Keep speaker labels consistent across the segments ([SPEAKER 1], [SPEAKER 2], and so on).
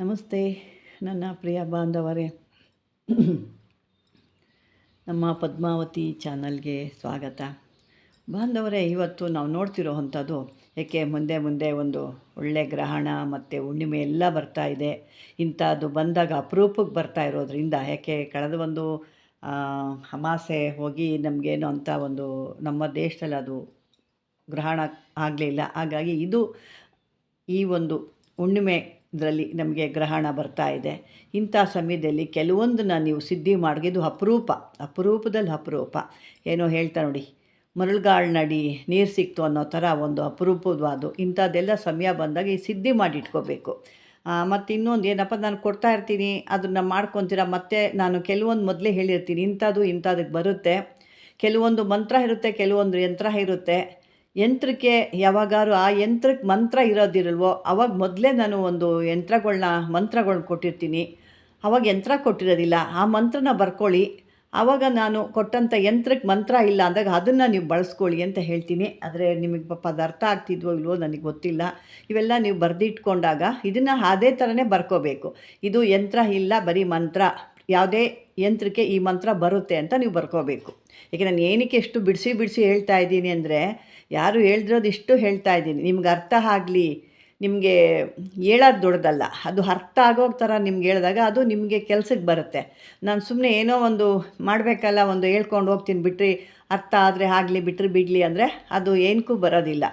[SPEAKER 1] ನಮಸ್ತೆ ನನ್ನ ಪ್ರಿಯ ಬಾಂಧವರೇ, ನಮ್ಮ ಪದ್ಮಾವತಿ ಚಾನಲ್ಗೆ ಸ್ವಾಗತ. ಬಾಂಧವರೇ, ಇವತ್ತು ನಾವು ನೋಡ್ತಿರೋ ಅಂಥದ್ದು ಏಕೆ ಮುಂದೆ ಒಂದು ಒಳ್ಳೆಯ ಗ್ರಹಣ ಮತ್ತು ಹುಣ್ಣಿಮೆ ಎಲ್ಲ ಬರ್ತಾ ಇದೆ. ಇಂಥದ್ದು ಬಂದಾಗ ಅಪರೂಪಕ್ಕೆ ಬರ್ತಾ ಇರೋದ್ರಿಂದ, ಯಾಕೆ ಕಳೆದ ಒಂದು ಅಮಾಸೆ ಹೋಗಿ ನಮಗೇನು ಅಂತ ಒಂದು ನಮ್ಮ ದೇಶದಲ್ಲಿ ಅದು ಗ್ರಹಣ ಆಗಲಿಲ್ಲ. ಹಾಗಾಗಿ ಈ ಒಂದು ಹುಣ್ಣಿಮೆ ಇದರಲ್ಲಿ ನಮಗೆ ಗ್ರಹಣ ಬರ್ತಾ ಇದೆ. ಇಂಥ ಸಮಯದಲ್ಲಿ ಕೆಲವೊಂದನ್ನು ನೀವು ಸಿದ್ಧಿ ಮಾಡಿದ್ದು ಅಪರೂಪದಲ್ಲಿ ಅಪರೂಪ. ಏನೋ ಹೇಳ್ತಾ ನೋಡಿ, ಮರಳುಗಾಳು ನಡಿ ನೀರು ಸಿಕ್ತು ಅನ್ನೋ ಥರ ಒಂದು ಅಪರೂಪವಾದು ಇಂಥದ್ದೆಲ್ಲ ಸಮಯ ಬಂದಾಗ ಈ ಸಿದ್ಧಿ ಮಾಡಿಟ್ಕೋಬೇಕು. ಮತ್ತು ಇನ್ನೊಂದು ಏನಪ್ಪ, ನಾನು ಕೊಡ್ತಾ ಇರ್ತೀನಿ, ಅದನ್ನು ಮಾಡ್ಕೊತೀರ. ಮತ್ತು ನಾನು ಕೆಲವೊಂದು ಮೊದಲೇ ಹೇಳಿರ್ತೀನಿ, ಇಂಥದಕ್ಕೆ ಬರುತ್ತೆ. ಕೆಲವೊಂದು ಮಂತ್ರ ಇರುತ್ತೆ, ಕೆಲವೊಂದು ಯಂತ್ರ ಇರುತ್ತೆ. ಯಂತ್ರಕ್ಕೆ ಯಾವಾಗಾರು ಆ ಯಂತ್ರಕ್ಕೆ ಮಂತ್ರ ಇರೋದಿರಲ್ವೋ ಅವಾಗ ಮೊದಲೇ ನಾನು ಒಂದು ಮಂತ್ರಗಳ್ನ ಕೊಟ್ಟಿರ್ತೀನಿ. ಅವಾಗ ಯಂತ್ರ ಕೊಟ್ಟಿರೋದಿಲ್ಲ, ಆ ಮಂತ್ರನ ಬರ್ಕೊಳ್ಳಿ. ಆವಾಗ ನಾನು ಕೊಟ್ಟಂಥ ಯಂತ್ರಕ್ಕೆ ಮಂತ್ರ ಇಲ್ಲ ಅಂದಾಗ ಅದನ್ನು ನೀವು ಬಳಸ್ಕೊಳ್ಳಿ ಅಂತ ಹೇಳ್ತೀನಿ. ಆದರೆ ನಿಮಗೆ ಪಾಪ ಅದು ಅರ್ಥ ಆಗ್ತಿದ್ವೋ ಇಲ್ವೋ ನನಗೆ ಗೊತ್ತಿಲ್ಲ. ಇವೆಲ್ಲ ನೀವು ಬರೆದಿಟ್ಕೊಂಡಾಗ ಇದನ್ನು ಅದೇ ಥರನೇ ಬರ್ಕೋಬೇಕು. ಇದು ಯಂತ್ರ ಇಲ್ಲ, ಬರೀ ಮಂತ್ರ. ಯಾವುದೇ ಯಂತ್ರಕ್ಕೆ ಈ ಮಂತ್ರ ಬರುತ್ತೆ ಅಂತ ನೀವು ಬರ್ಕೋಬೇಕು. ಏಕೆ ನಾನು ಏನಕ್ಕೆ ಎಷ್ಟು ಬಿಡಿಸಿ ಹೇಳ್ತಾ ಇದ್ದೀನಿ ಅಂದರೆ, ಯಾರು ಹೇಳ್ದಿರೋದು ಇಷ್ಟು ಹೇಳ್ತಾ ಇದ್ದೀನಿ, ನಿಮ್ಗೆ ಅರ್ಥ ಆಗಲಿ. ನಿಮಗೆ ಹೇಳೋದು ದೊಡ್ಡದಲ್ಲ, ಅದು ಅರ್ಥ ಆಗೋಗ ಥರ ನಿಮ್ಗೆ ಹೇಳಿದಾಗ ಅದು ನಿಮಗೆ ಕೆಲಸಕ್ಕೆ ಬರುತ್ತೆ. ನಾನು ಸುಮ್ಮನೆ ಏನೋ ಒಂದು ಮಾಡಬೇಕಲ್ಲ, ಒಂದು ಹೇಳ್ಕೊಂಡು ಹೋಗ್ತೀನಿ, ಬಿಟ್ಟರೆ ಅರ್ಥ ಆದರೆ ಆಗಲಿ, ಬಿಟ್ಟರೆ ಬಿಡಲಿ ಅಂದರೆ ಅದು ಏನಕ್ಕೂ ಬರೋದಿಲ್ಲ.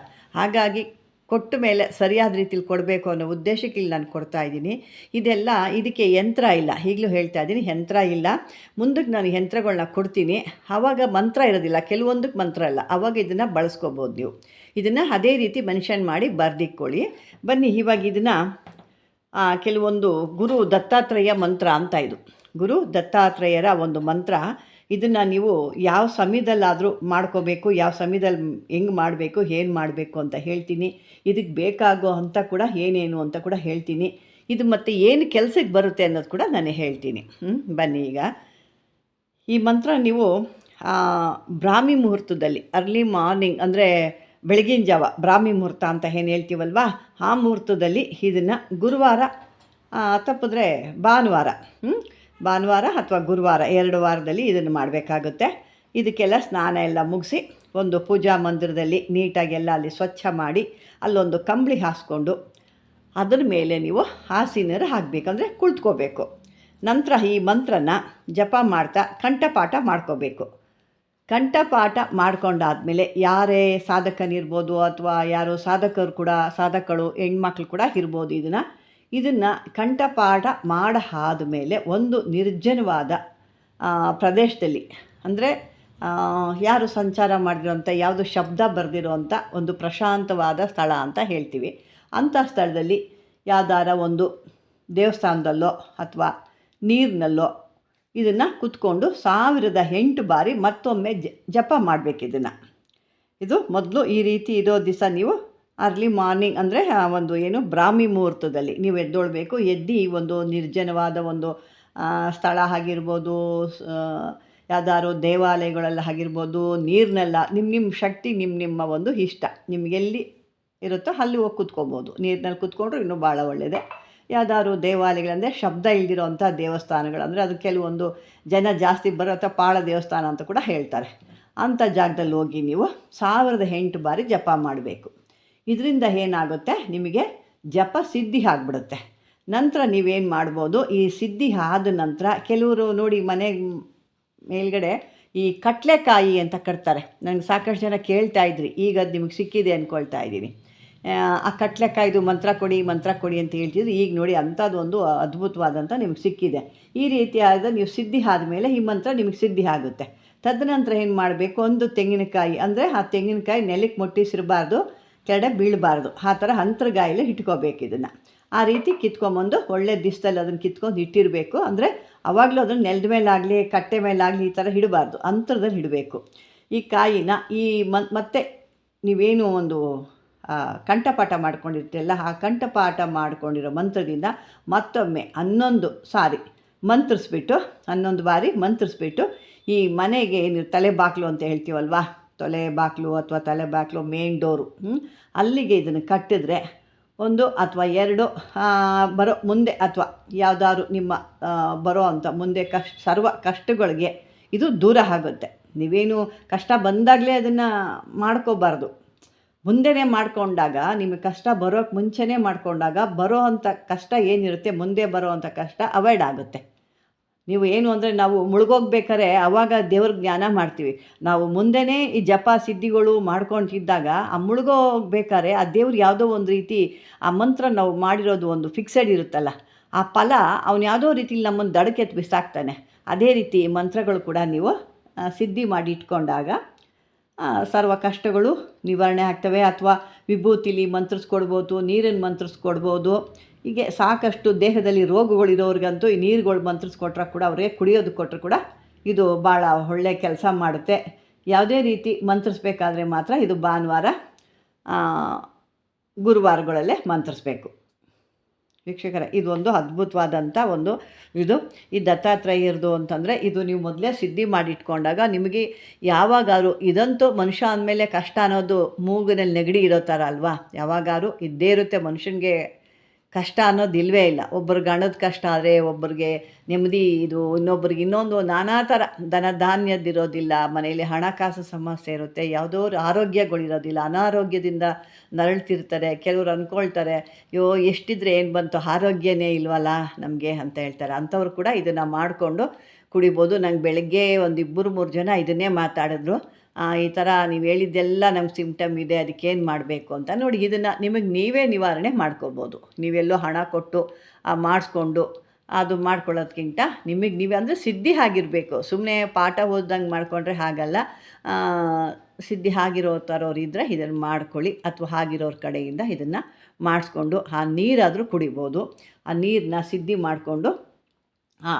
[SPEAKER 1] ಹಾಗಾಗಿ ಕೊಟ್ಟ ಮೇಲೆ ಸರಿಯಾದ ರೀತಿಲಿ ಕೊಡಬೇಕು ಅನ್ನೋ ಉದ್ದೇಶಕ್ಕೆ ಇಲ್ಲಿ ನಾನು ಕೊಡ್ತಾಯಿದ್ದೀನಿ. ಇದಕ್ಕೆ ಯಂತ್ರ ಇಲ್ಲ, ಈಗಲೂ ಹೇಳ್ತಾ ಇದ್ದೀನಿ, ಯಂತ್ರ ಇಲ್ಲ. ಮುಂದಕ್ಕೆ ನಾನು ಯಂತ್ರಗಳನ್ನ ಕೊಡ್ತೀನಿ. ಆವಾಗ ಮಂತ್ರ ಇರೋದಿಲ್ಲ, ಕೆಲವೊಂದಕ್ಕೆ ಮಂತ್ರ ಇಲ್ಲ. ಆವಾಗ ಇದನ್ನು ಬಳಸ್ಕೋಬೋದು ನೀವು. ಇದನ್ನು ಅದೇ ರೀತಿ ಮೆನ್ಷನ್ ಮಾಡಿ ಬರೆದಿಟ್ಕೊಳ್ಳಿ. ಬನ್ನಿ, ಇವಾಗ ಇದನ್ನು ಕೆಲವೊಂದು ಗುರು ದತ್ತಾತ್ರೇಯ ಮಂತ್ರ ಅಂತ, ಇದು ಗುರು ದತ್ತಾತ್ರೇಯರ ಒಂದು ಮಂತ್ರ. ಇದನ್ನು ನೀವು ಯಾವ ಸಮಯದಲ್ಲಾದರೂ ಮಾಡ್ಕೋಬೇಕು, ಯಾವ ಸಮಯದಲ್ಲಿ ಹೆಂಗೆ ಮಾಡಬೇಕು, ಏನು ಮಾಡಬೇಕು ಅಂತ ಹೇಳ್ತೀನಿ. ಇದಕ್ಕೆ ಬೇಕಾಗೋ ಅಂತ ಕೂಡ ಏನೇನು ಅಂತ ಕೂಡ ಹೇಳ್ತೀನಿ. ಇದು ಮತ್ತು ಏನು ಕೆಲಸಕ್ಕೆ ಬರುತ್ತೆ ಅನ್ನೋದು ಕೂಡ ನಾನು ಹೇಳ್ತೀನಿ. ಬನ್ನಿ, ಈಗ ಈ ಮಂತ್ರ ನೀವು ಬ್ರಾಹ್ಮಿ ಮುಹೂರ್ತದಲ್ಲಿ, ಅರ್ಲಿ ಮಾರ್ನಿಂಗ್ ಅಂದರೆ ಬೆಳಗಿನ ಜಾವ, ಬ್ರಾಹ್ಮಿ ಮುಹೂರ್ತ ಅಂತ ಏನು ಹೇಳ್ತೀವಲ್ವ, ಆ ಮುಹೂರ್ತದಲ್ಲಿ ಇದನ್ನು ಗುರುವಾರ ತಪ್ಪಿದ್ರೆ ಭಾನುವಾರ ಅಥವಾ ಗುರುವಾರ 2 ವಾರದಲ್ಲಿ ಇದನ್ನು ಮಾಡಬೇಕಾಗುತ್ತೆ. ಇದಕ್ಕೆಲ್ಲ ಸ್ನಾನ ಎಲ್ಲ ಮುಗಿಸಿ ಒಂದು ಪೂಜಾ ಮಂದಿರದಲ್ಲಿ ನೀಟಾಗೆಲ್ಲ ಅಲ್ಲಿ ಸ್ವಚ್ಛ ಮಾಡಿ ಅಲ್ಲೊಂದು ಕಂಬಳಿ ಹಾಸ್ಕೊಂಡು ಅದರ ಮೇಲೆ ನೀವು ಹಾಸಿನರು ಹಾಕಬೇಕಂದ್ರೆ ಕುಳಿತುಕೋಬೇಕು. ನಂತರ ಈ ಮಂತ್ರನ ಜಪ ಮಾಡ್ತಾ ಕಂಠಪಾಠ ಮಾಡ್ಕೋಬೇಕು. ಕಂಠಪಾಠ ಮಾಡ್ಕೊಂಡಾದಮೇಲೆ ಯಾರೇ ಸಾಧಕನಿರ್ಬೋದು ಅಥವಾ ಯಾರೋ ಸಾಧಕಳು ಹೆಣ್ಮಕ್ಳು ಕೂಡ ಇರ್ಬೋದು, ಇದನ್ನು ಕಂಠಪಾಠ ಆದ ಮೇಲೆ ಒಂದು ನಿರ್ಜನವಾದ ಪ್ರದೇಶದಲ್ಲಿ, ಅಂದರೆ ಯಾರು ಸಂಚಾರ ಮಾಡಿರೋಂಥ, ಯಾವುದು ಶಬ್ದ ಬರೆದಿರೋಂಥ ಒಂದು ಪ್ರಶಾಂತವಾದ ಸ್ಥಳ ಅಂತ ಹೇಳ್ತೀವಿ. ಅಂಥ ಸ್ಥಳದಲ್ಲಿ ಯಾವ್ದಾರ ಒಂದು ದೇವಸ್ಥಾನದಲ್ಲೋ ಅಥವಾ ನೀರಿನಲ್ಲೋ ಇದನ್ನು ಕೂತ್ಕೊಂಡು 1008 ಬಾರಿ ಮತ್ತೊಮ್ಮೆ ಜಪ ಮಾಡಬೇಕು. ಇದು ಮೊದಲು ಈ ರೀತಿ ಇರೋ ದಿವಸ ನೀವು ಅರ್ಲಿ ಮಾರ್ನಿಂಗ್ ಅಂದರೆ ಬ್ರಾಹ್ಮಿ ಮುಹೂರ್ತದಲ್ಲಿ ನೀವು ಎದ್ದೊಳ್ಬೇಕು. ಎದ್ದು ಒಂದು ನಿರ್ಜನವಾದ ಒಂದು ಸ್ಥಳ ಆಗಿರ್ಬೋದು, ಯಾವ್ದಾದ್ರು ದೇವಾಲಯಗಳೆಲ್ಲ ಆಗಿರ್ಬೋದು, ನೀರಿನೆಲ್ಲ ನಿಮ್ಮ ಶಕ್ತಿ, ನಿಮ್ಮ ಒಂದು ಇಷ್ಟ, ನಿಮಗೆಲ್ಲಿ ಇರುತ್ತೋ ಅಲ್ಲಿ ಹೋಗಿ ಕೂತ್ಕೊಬೋದು. ನೀರಿನಲ್ಲಿ ಕೂತ್ಕೊಂಡ್ರು ಇನ್ನೂ ಭಾಳ ಒಳ್ಳೆಯದೇ. ಯಾವ್ದಾದ್ರು ದೇವಾಲಯಗಳಂದರೆ ಶಬ್ದ ಇಲ್ದಿರೋ ಅಂಥ ದೇವಸ್ಥಾನಗಳಂದರೆ, ಅದು ಕೆಲವೊಂದು ಜನ ಜಾಸ್ತಿ ಬರೋ ಅಥವಾ ಪಾಳ ದೇವಸ್ಥಾನ ಅಂತ ಕೂಡ ಹೇಳ್ತಾರೆ. ಅಂಥ ಜಾಗದಲ್ಲಿ ಹೋಗಿ ನೀವು 1008 ಬಾರಿ ಜಪ ಮಾಡಬೇಕು. ಇದರಿಂದ ಏನಾಗುತ್ತೆ, ನಿಮಗೆ ಜಪ ಸಿದ್ಧಿ ಆಗಿಬಿಡುತ್ತೆ. ನಂತರ ನೀವೇನು ಮಾಡ್ಬೋದು, ಈ ಸಿದ್ಧಿ ಆದ ನಂತರ ಕೆಲವರು ನೋಡಿ ಮನೆ ಮೇಲ್ಗಡೆ ಈ ಕಡಲೆಕಾಯಿ ಅಂತ ಕಟ್ತಾರೆ. ನನಗೆ ಸಾಕಷ್ಟು ಜನ ಕೇಳ್ತಾ ಇದ್ರಿ, ಈಗ ಅದು ನಿಮಗೆ ಸಿಕ್ಕಿದೆ ಅಂದ್ಕೊಳ್ತಾ ಇದ್ದೀನಿ. ಆ ಕಡಲೆಕಾಯ್ದು ಮಂತ್ರ ಕೊಡಿ ಅಂತ ಹೇಳ್ತಿದ್ರು. ಈಗ ನೋಡಿ ಅಂಥದ್ದು ಒಂದು ಅದ್ಭುತವಾದಂಥ ನಿಮಗೆ ಸಿಕ್ಕಿದೆ. ಈ ರೀತಿಯಾದ ನೀವು ಸಿದ್ಧಿ ಆದಮೇಲೆ ಈ ಮಂತ್ರ ನಿಮಗೆ ಸಿದ್ಧಿ ಆಗುತ್ತೆ. ತದನಂತರ ಏನು ಮಾಡಬೇಕು, ಒಂದು ತೆಂಗಿನಕಾಯಿ, ಅಂದರೆ ಆ ತೆಂಗಿನಕಾಯಿ ನೆಲಕ್ಕೆ ಮುಟ್ಟಿಸಿರಬಾರ್ದು, ಕೆಳಗಡೆ ಬೀಳಬಾರ್ದು, ಆ ಥರ ಅಂತರ್ಗಾಯಲ್ಲಿ ಇಟ್ಕೋಬೇಕು. ಇದನ್ನು ಆ ರೀತಿ ಕಿತ್ಕೊಂಬಂದು ಒಳ್ಳೆ ದಿವಸದಲ್ಲಿ ಅದನ್ನು ಕಿತ್ಕೊಂಡು ಇಟ್ಟಿರಬೇಕು. ಅಂದರೆ ಆವಾಗಲೂ ಅದನ್ನು ನೆಲದ ಮೇಲಾಗಲಿ ಕಟ್ಟೆ ಮೇಲಾಗಲಿ ಈ ಥರ ಇಡಬಾರ್ದು, ಅಂತರದಲ್ಲಿ ಇಡಬೇಕು. ಈ ಕಾಯಿನ ಮತ್ತೆ ನೀವೇನು ಒಂದು ಕಂಠಪಾಠ ಮಾಡ್ಕೊಂಡಿರ್ತೀರಲ್ಲ, ಆ ಕಂಠಪಾಠ ಮಾಡ್ಕೊಂಡಿರೋ ಮಂತ್ರದಿಂದ ಮತ್ತೊಮ್ಮೆ 11 ಸಾರಿ ಮಂತ್ರಿಸ್ಬಿಟ್ಟು, 11 ಬಾರಿ ಮಂತ್ರಿಸ್ಬಿಟ್ಟು ಈ ಮನೆಗೆ ನೀವು ತಲೆ ಬಾಗಿಲು ಅಂತ ಹೇಳ್ತೀವಲ್ವ, ತೊಲೆ ಬಾಗಿಲು ಅಥವಾ ತಲೆ ಬಾಗಿಲು ಮೇನ್ ಡೋರು, ಅಲ್ಲಿಗೆ ಇದನ್ನು ಕಟ್ಟಿದ್ರೆ 1 ಅಥವಾ 2 ಬರೋ ಮುಂದೆ ಅಥವಾ ಯಾವುದಾದ್ರು ನಿಮ್ಮ ಬರೋ ಅಂಥ ಮುಂದೆ ಸರ್ವ ಕಷ್ಟಗಳಿಗೆ ಇದು ದೂರ ಆಗುತ್ತೆ. ನೀವೇನು ಕಷ್ಟ ಬಂದಾಗಲೇ ಅದನ್ನು ಮಾಡ್ಕೋಬಾರ್ದು. ಮುಂದೆನೇ ಮಾಡಿಕೊಂಡಾಗ ನಿಮಗೆ ಕಷ್ಟ ಬರೋಕ್ಕೆ ಮುಂಚೆನೇ ಮಾಡಿಕೊಂಡಾಗ ಬರೋ ಅಂಥ ಕಷ್ಟ ಏನಿರುತ್ತೆ, ಮುಂದೆ ಬರೋ ಅಂಥ ಕಷ್ಟ ಅವಾಯ್ಡ್ ಆಗುತ್ತೆ. ನೀವು ಏನು ಅಂದರೆ ನಾವು ಮುಳುಗೋಗ್ಬೇಕಾದ್ರೆ ಆವಾಗ ದೇವ್ರ ಜ್ಞಾನ ಮಾಡ್ತೀವಿ. ನಾವು ಮುಂದೆನೇ ಈ ಜಪ ಸಿದ್ಧಿಗಳು ಮಾಡ್ಕೊತಿದ್ದಾಗ ಆ ಮುಳುಗೋಗ್ಬೇಕಾದ್ರೆ ಆ ದೇವ್ರು ಯಾವುದೋ ಒಂದು ರೀತಿ ಆ ಮಂತ್ರ ನಾವು ಮಾಡಿರೋದು ಒಂದು ಫಿಕ್ಸೆಡ್ ಇರುತ್ತಲ್ಲ, ಆ ಫಲ ಅವನು ಯಾವುದೋ ರೀತಿಲಿ ನಮ್ಮನ್ನು ದಡಕ್ಕೆ ಬಿಸಾಕ್ತಾನೆ. ಅದೇ ರೀತಿ ಮಂತ್ರಗಳು ಕೂಡ ನೀವು ಸಿದ್ಧಿ ಮಾಡಿ ಇಟ್ಕೊಂಡಾಗ ಸರ್ವ ಕಷ್ಟಗಳು ನಿವಾರಣೆ ಆಗ್ತವೆ. ಅಥವಾ ವಿಭೂತಿಲಿ ಮಂತ್ರಿಸ್ಕೊಡ್ಬೋದು, ನೀರನ್ನು ಮಂತ್ರಿಸ್ಕೊಡ್ಬೋದು. ಹೀಗೆ ಸಾಕಷ್ಟು ದೇಹದಲ್ಲಿ ರೋಗಗಳಿರೋರಿಗಂತೂ ಈ ನೀರುಗಳು ಮಂತ್ರಿಸ್ಕೊಟ್ರೆ ಕೂಡ ಅವರೇ ಕುಡಿಯೋದು ಕೊಟ್ಟರು ಕೂಡ ಇದು ಭಾಳ ಒಳ್ಳೆ ಕೆಲಸ ಮಾಡುತ್ತೆ. ಯಾವುದೇ ರೀತಿ ಮಂತ್ರಿಸ್ಬೇಕಾದ್ರೆ ಮಾತ್ರ ಇದು ಭಾನುವಾರ ಗುರುವಾರಗಳಲ್ಲೇ ಮಂತ್ರಿಸ್ಬೇಕು. ವೀಕ್ಷಕರೇ, ಇದೊಂದು ಅದ್ಭುತವಾದಂಥ ಒಂದು ಈ ದತ್ತಾತ್ರೇಯರದು ಅಂತಂದರೆ ಇದು ನೀವು ಮೊದಲೇ ಸಿದ್ಧಿ ಮಾಡಿಟ್ಕೊಂಡಾಗ ನಿಮಗೆ ಯಾವಾಗಾರು ಇದಂತೂ ಮನುಷ್ಯ ಅಂದಮೇಲೆ ಕಷ್ಟ ಅನ್ನೋದು ಮೂಗಿನಲ್ಲಿ ನೆಗಡಿ ಇರೋ ಥರ ಅಲ್ವಾ, ಯಾವಾಗಾರು ಇದ್ದೇ ಇರುತ್ತೆ. ಮನುಷ್ಯನಿಗೆ ಕಷ್ಟ ಅನ್ನೋದು ಇಲ್ಲವೇ ಇಲ್ಲ. ಒಬ್ಬರಿಗೆ ಹಣದ ಕಷ್ಟ ಆದರೆ ಒಬ್ಬರಿಗೆ ನೆಮ್ಮದಿ, ಇದು ಇನ್ನೊಬ್ರಿಗೆ ಇನ್ನೊಂದು ನಾನಾ ಥರ ಧಾನ್ಯದ್ದಿರೋದಿಲ್ಲ, ಮನೆಯಲ್ಲಿ ಹಣಕಾಸು ಸಮಸ್ಯೆ ಇರುತ್ತೆ, ಯಾವುದೋ ಆರೋಗ್ಯಗಳಿರೋದಿಲ್ಲ, ಅನಾರೋಗ್ಯದಿಂದ ನರಳ್ತಿರ್ತಾರೆ. ಕೆಲವರು ಅಂದ್ಕೊಳ್ತಾರೆ, ಅಯ್ಯೋ ಎಷ್ಟಿದ್ರೆ ಏನು ಬಂತು, ಆರೋಗ್ಯನೇ ಇಲ್ವಲ್ಲ ನಮಗೆ ಅಂತ ಹೇಳ್ತಾರೆ. ಅಂಥವ್ರು ಕೂಡ ಇದನ್ನು ಮಾಡಿಕೊಂಡು ಕುಡಿಬೋದು. ನಂಗೆ ಬೆಳಗ್ಗೆ ಒಂದು 2-3 ಜನ ಇದನ್ನೇ ಮಾತಾಡಿದ್ರು. ಈ ಥರ ನೀವು ಹೇಳಿದ್ದೆಲ್ಲ ನಮ್ಗೆ ಸಿಮ್ಟಮ್ ಇದೆ, ಅದಕ್ಕೇನು ಮಾಡಬೇಕು ಅಂತ. ನೋಡಿ, ಇದನ್ನು ನಿಮಗೆ ನೀವೇ ನಿವಾರಣೆ ಮಾಡ್ಕೋಬೋದು. ನೀವೆಲ್ಲೋ ಹಣ ಕೊಟ್ಟು ಮಾಡಿಸ್ಕೊಂಡು ಅದು ಮಾಡ್ಕೊಳ್ಳೋದ್ಕಿಂತ ನಿಮಗೆ ನೀವೇ ಅಂದರೆ ಸಿದ್ಧಿ ಆಗಿರಬೇಕು. ಸುಮ್ಮನೆ ಪಾಠ ಓದ್ದಂಗೆ ಮಾಡಿಕೊಂಡ್ರೆ ಹಾಗಲ್ಲ. ಸಿದ್ಧಿ ಆಗಿರೋ ಥರವ್ರು ಇದ್ದರೆ ಇದನ್ನು ಮಾಡ್ಕೊಳ್ಳಿ, ಅಥವಾ ಆಗಿರೋರ ಕಡೆಯಿಂದ ಇದನ್ನು ಮಾಡಿಸ್ಕೊಂಡು ಆ ನೀರಾದರೂ ಕುಡಿಬೋದು. ಆ ನೀರನ್ನ ಸಿದ್ಧಿ ಮಾಡಿಕೊಂಡು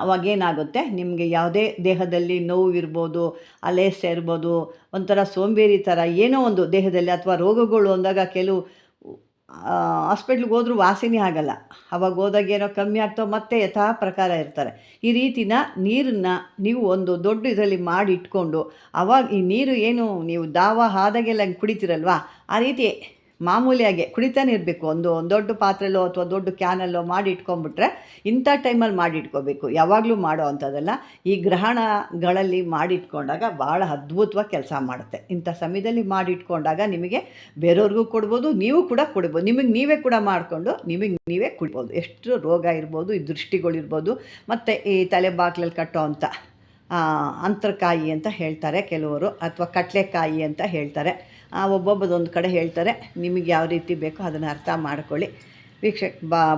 [SPEAKER 1] ಅವಾಗೇನಾಗುತ್ತೆ, ನಿಮಗೆ ಯಾವುದೇ ದೇಹದಲ್ಲಿ ನೋವು ಇರ್ಬೋದು, ಅಲೇಸೆ ಇರ್ಬೋದು, ಒಂಥರ ಸೋಂಬೇರಿ ಥರ ಏನೋ ಒಂದು ದೇಹದಲ್ಲಿ ಅಥವಾ ರೋಗಗಳು ಅಂದಾಗ ಕೆಲವು ಹಾಸ್ಪಿಟ್ಲಿಗೆ ಹೋದ್ರೂ ವಾಸಿನೇ ಆಗಲ್ಲ. ಅವಾಗ ಹೋದಾಗ ಏನೋ ಕಮ್ಮಿ ಆಗ್ತಾವೆ, ಮತ್ತೆ ಯಥಾ ಪ್ರಕಾರ ಇರ್ತಾರೆ. ಈ ರೀತಿನ ನೀರನ್ನು ನೀವು ಒಂದು ದೊಡ್ಡ ಇದರಲ್ಲಿ ಮಾಡಿ ಇಟ್ಕೊಂಡು ಅವಾಗ ಈ ನೀರು ಏನು ನೀವು ದಾವ ಆದಾಗೆಲ್ಲ ಕುಡಿತೀರಲ್ವ, ಆ ರೀತಿ ಮಾಮೂಲಿಯಾಗಿ ಕುಡಿತಾನೆ ಇರಬೇಕು. ಒಂದು ದೊಡ್ಡ ಪಾತ್ರೆಯಲ್ಲೋ ಅಥವಾ ದೊಡ್ಡ ಕ್ಯಾನಲ್ಲೋ ಮಾಡಿ ಇಟ್ಕೊಂಡ್ಬಿಟ್ರೆ ಇಂಥ ಟೈಮಲ್ಲಿ ಮಾಡಿ ಇಟ್ಕೋಬೇಕು, ಯಾವಾಗಲೂ ಮಾಡೋ ಅಂಥದ್ದಲ್ಲ. ಈ ಗ್ರಹಣಗಳಲ್ಲಿ ಮಾಡಿಟ್ಕೊಂಡಾಗ ಭಾಳ ಅದ್ಭುತವಾಗಿ ಕೆಲಸ ಮಾಡುತ್ತೆ. ಇಂಥ ಸಮಯದಲ್ಲಿ ಮಾಡಿಟ್ಕೊಂಡಾಗ ನಿಮಗೆ ಬೇರೆಯವ್ರಿಗೂ ಕೊಡ್ಬೋದು, ನೀವು ಕೂಡ ಕುಡಿಬೋದು. ನಿಮಗೆ ನೀವೇ ಕೂಡ ಮಾಡಿಕೊಂಡು ನಿಮಗೆ ನೀವೇ ಕುಡಿಬೋದು. ಎಷ್ಟು ರೋಗ ಇರ್ಬೋದು, ಈ ದೃಷ್ಟಿಗಳಿರ್ಬೋದು, ಮತ್ತು ಈ ತಲೆ ಬಾಗಿಲಲ್ಲಿ ಕಟ್ಟೋ ಅಂಥ ಅಂತರಕಾಯಿ ಅಂತ ಹೇಳ್ತಾರೆ ಕೆಲವರು, ಅಥವಾ ಕಡಲೆಕಾಯಿ ಅಂತ ಹೇಳ್ತಾರೆ. ಒಬ್ಬೊಬ್ಬದೊಂದು ಕಡೆ ಹೇಳ್ತಾರೆ. ನಿಮಗೆ ಯಾವ ರೀತಿ ಬೇಕೋ ಅದನ್ನು ಅರ್ಥ ಮಾಡ್ಕೊಳ್ಳಿ.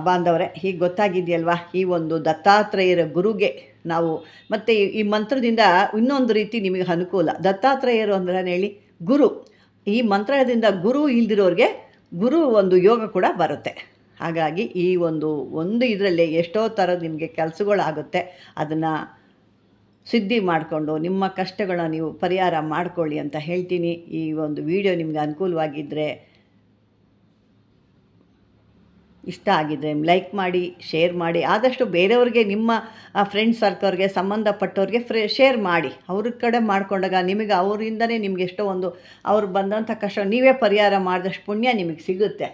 [SPEAKER 1] ಬಾಂಧವರೇ, ಹೀಗೆ ಗೊತ್ತಾಗಿದೆಯಲ್ವಾ ಈ ಒಂದು ದತ್ತಾತ್ರೇಯರ ಗುರುಗೆ ನಾವು. ಮತ್ತು ಈ ಮಂತ್ರದಿಂದ ಇನ್ನೊಂದು ರೀತಿ ನಿಮಗೆ ಅನುಕೂಲ. ದತ್ತಾತ್ರೇಯರು ಅಂದ್ರೆ ಹೇಳಿ ಗುರು. ಈ ಮಂತ್ರದಿಂದ ಗುರು ಇಲ್ದಿರೋರಿಗೆ ಗುರು ಒಂದು ಯೋಗ ಕೂಡ ಬರುತ್ತೆ. ಹಾಗಾಗಿ ಈ ಒಂದು ಇದರಲ್ಲಿ ಎಷ್ಟೋ ಥರದ ನಿಮಗೆ ಕೆಲಸಗಳಾಗುತ್ತೆ. ಅದನ್ನು ಸಿದ್ಧಿ ಮಾಡಿಕೊಂಡು ನಿಮ್ಮ ಕಷ್ಟಗಳನ್ನ ನೀವು ಪರಿಹಾರ ಮಾಡಿಕೊಳ್ಳಿ ಅಂತ ಹೇಳ್ತೀನಿ. ಈ ಒಂದು ವಿಡಿಯೋ ನಿಮಗೆ ಅನುಕೂಲವಾಗಿದ್ದರೆ, ಇಷ್ಟ ಆಗಿದ್ದರೆ ಲೈಕ್ ಮಾಡಿ, ಶೇರ್ ಮಾಡಿ. ಆದಷ್ಟು ಬೇರೆಯವ್ರಿಗೆ, ನಿಮ್ಮ ಫ್ರೆಂಡ್ಸ್ ಸರ್ಕಲ್ಗೆ ಸಂಬಂಧಪಟ್ಟವ್ರಿಗೆ ಶೇರ್ ಮಾಡಿ. ಅವ್ರ ಕಡೆ ಮಾಡಿಕೊಂಡಾಗ ನಿಮಗೆ ಅವರಿಂದನೇ ನಿಮಗೆ ಎಷ್ಟೋ ಒಂದು ಅವ್ರು ಬಂದಂಥ ಕಷ್ಟ ನೀವೇ ಪರಿಹಾರ ಮಾಡಿದಷ್ಟು ಪುಣ್ಯ ನಿಮಗೆ ಸಿಗುತ್ತೆ.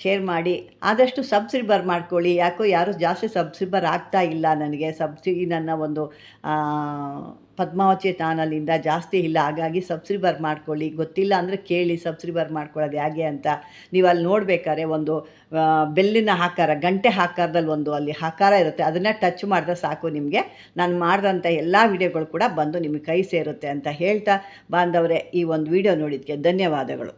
[SPEAKER 1] ಶೇರ್ ಮಾಡಿ. ಆದಷ್ಟು ಸಬ್ಸ್ಕ್ರೈಬರ್ ಮಾಡ್ಕೊಳ್ಳಿ. ಯಾಕೋ ಯಾರೂ ಜಾಸ್ತಿ ಸಬ್ಸ್ಕ್ರೈಬರ್ ಆಗ್ತಾ ಇಲ್ಲ ನನಗೆ. ನನ್ನ ಒಂದು ಪದ್ಮಾವತಿ ಚಾನಲಿಂದ ಜಾಸ್ತಿ ಇಲ್ಲ. ಹಾಗಾಗಿ ಸಬ್ಸ್ಕ್ರೈಬರ್ ಮಾಡ್ಕೊಳ್ಳಿ. ಗೊತ್ತಿಲ್ಲ ಅಂದರೆ ಕೇಳಿ ಸಬ್ಸ್ಕ್ರೈಬರ್ ಮಾಡ್ಕೊಳ್ಳೋದು ಹೇಗೆ ಅಂತ. ನೀವು ಅಲ್ಲಿ ನೋಡಬೇಕಾದ್ರೆ ಒಂದು ಬೆಲ್ಲಿನ ಆಕಾರ, ಗಂಟೆ ಆಕಾರದಲ್ಲಿ ಒಂದು ಅಲ್ಲಿ ಆಕಾರ ಇರುತ್ತೆ. ಅದನ್ನು ಟಚ್ ಮಾಡಿದ್ರೆ ಸಾಕು, ನಿಮಗೆ ನಾನು ಮಾಡಿದಂಥ ಎಲ್ಲ ವಿಡಿಯೋಗಳು ಕೂಡ ಬಂದು ನಿಮಗೆ ಕೈ ಸೇರುತ್ತೆ ಅಂತ ಹೇಳ್ತಾ, ಬಾಂಧವರೇ, ಈ ಒಂದು ವಿಡಿಯೋ ನೋಡಿದ್ದಕ್ಕೆ ಧನ್ಯವಾದಗಳು.